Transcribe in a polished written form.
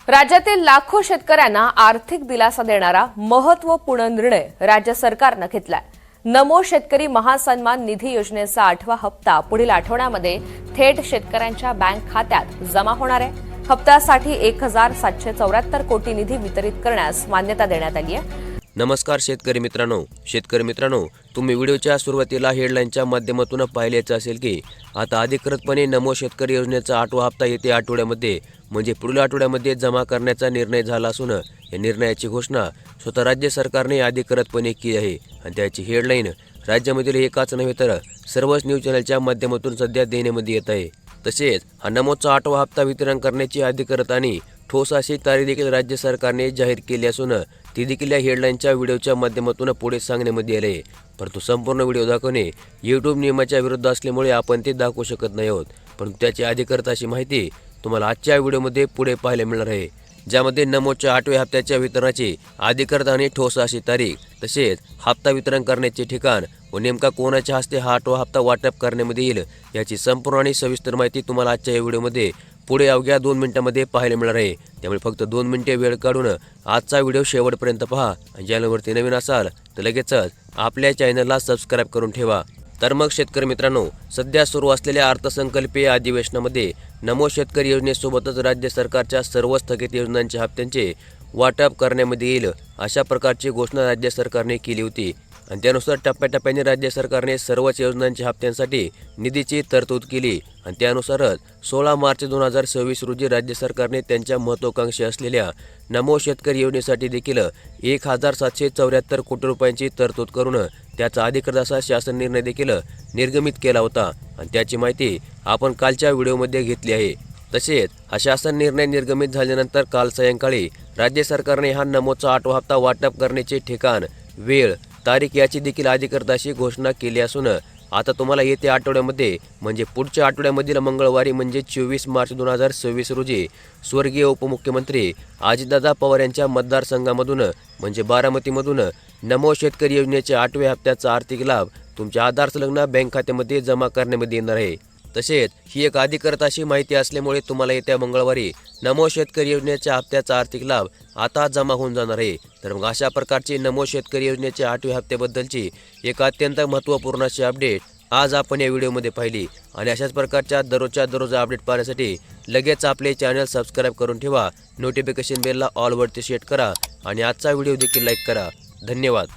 राज्यातील लाखो शेतकऱ्यांना आर्थिक दिलासा देणारा महत्त्वपूर्ण निर्णय राज्य सरकारनं घेतलाय। नमो शेतकरी महासन्मान निधी योजनेचा 8वा हप्ता पुढील आठवड्यामध्ये थेट शेतकऱ्यांच्या बँक खात्यात जमा होणार आहे। हप्त्यासाठी 1774 कोटी निधी वितरित करण्यास मान्यता देण्यात आली आहे। नमस्कार शेतकरी मित्रांनो, तुम्ही व्हिडिओच्या सुरुवातीला हेडलाईनच्या माध्यमातून पाहिलेच असेल की आता अधिकृतपणे नमो शेतकरी योजनेचा 8वा हप्ता येत्या आठवड्यामध्ये म्हणजे पुढील आठवड्यामध्ये जमा करण्याचा निर्णय झाला असून या निर्णयाची घोषणा स्वतः राज्य सरकारने अधिकृतपणे केली आहे। आणि त्याची हेडलाईन राज्यामधील एकाच नव्हे तर सर्वच न्यूज चॅनलच्या माध्यमातून सध्या देण्यामध्ये येत आहे। तसेच हा नमोचा 8वा हप्ता वितरण करण्याची अधिकृत आणि ठोस अशी तारीख देखील राज्य सरकारने जाहीर केली असून ती देखील या हेडलाईनच्या व्हिडिओच्या माध्यमातून पुढे सांगण्यामध्ये आले। परंतु संपूर्ण व्हिडिओ दाखवणे यूट्यूब नियमाच्या विरुद्ध असल्यामुळे आपण ते दाखवू शकत नाही आहोत। परंतु त्याची अधिकृत अशी माहिती तुम्हाला आजच्या व्हिडिओमध्ये पुढे पाहायला मिळणार आहे, ज्यामध्ये नमोच्या 8व्या हप्त्याच्या वितरणाची अधिकृत आणि ठोस अशी तारीख, तसेच हप्ता वितरण करण्याचे ठिकाण व नेमका कोणाच्या हस्ते हा 8वा हप्ता वाटप करण्यामध्ये येईल याची संपूर्ण आणि सविस्तर माहिती तुम्हाला आजच्या या व्हिडिओमध्ये पुढे अवघ्या 2 मिनिटांमध्ये पाहायला मिळणार आहे। त्यामुळे फक्त 2 मिनिटे वेळ काढून आजचा व्हिडिओ शेवटपर्यंत पहा आणि चॅनलवरती नवीन असाल तर लगेचच आपल्या चॅनलला सबस्क्राईब करून ठेवा। तर मग शेतकरी मित्रांनो, सध्या सुरू असलेल्या अर्थसंकल्पीय अधिवेशनामध्ये नमो शेतकरी योजनेसोबतच राज्य सरकारच्या सर्व स्थगित योजनांच्या हप्त्यांचे वाटप करण्यामध्ये येईल अशा प्रकारची घोषणा राज्य सरकारने केली होती। आणि त्यानुसार टप्प्याटप्प्याने राज्य सरकारने सर्वच योजनांच्या हप्त्यांसाठी निधीची तरतूद केली आणि त्यानुसारच 16 मार्च 2026 रोजी राज्य सरकारने त्यांच्या महत्त्वाकांक्षी असलेल्या नमो शेतकरी योजनेसाठी देखील 1774 कोटी रुपयांची तरतूद करून त्याचा अधिकृत असा शासन निर्णय देखील निर्गमित केला होता आणि त्याची माहिती आपण कालच्या व्हिडिओमध्ये घेतली आहे। तसेच हा शासन निर्णय निर्गमित झाल्यानंतर काल सायंकाळी राज्य सरकारने हा नमोचा 8वा हप्ता वाटप करण्याचे ठिकाण, वेळ, तारीख याची देखील अधिकृत अशी घोषणा केली असून आता तुम्हाला येत्या आठवड्यामध्ये म्हणजे पुढच्या आठवड्यामधील मंगळवारी म्हणजे 24 मार्च 2026 रोजी स्वर्गीय उपमुख्यमंत्री अजितदादा पवार यांच्या मतदारसंघामधून म्हणजे बारामतीमधून नमो शेतकरी योजनेच्या 8व्या हप्त्याचा आर्थिक लाभ तुमच्या आधार संलग्न बँक खात्यामध्ये जमा करण्यामध्ये येणार आहे। तसेच ही एक अधिकृत अशी माहिती असल्यामुळे तुम्हाला येत्या मंगळवारी नमो शेतकरी योजनेच्या हप्त्याचा आर्थिक लाभ आता जमा होऊन जाणार आहे। तर मग अशा प्रकारची नमो शेतकरी योजनेच्या 8व्या हप्त्याबद्दलची एक अत्यंत महत्त्वपूर्ण अशी अपडेट आज आपण या व्हिडिओमध्ये पाहिली। आणि अशाच प्रकारच्या दररोजच्या अपडेट पाहण्यासाठी लगेच आपले चॅनल सबस्क्राईब करून ठेवा, नोटिफिकेशन बेलला ऑलवरती सेट करा आणि आजचा व्हिडिओ देखील लाईक करा। धन्यवाद।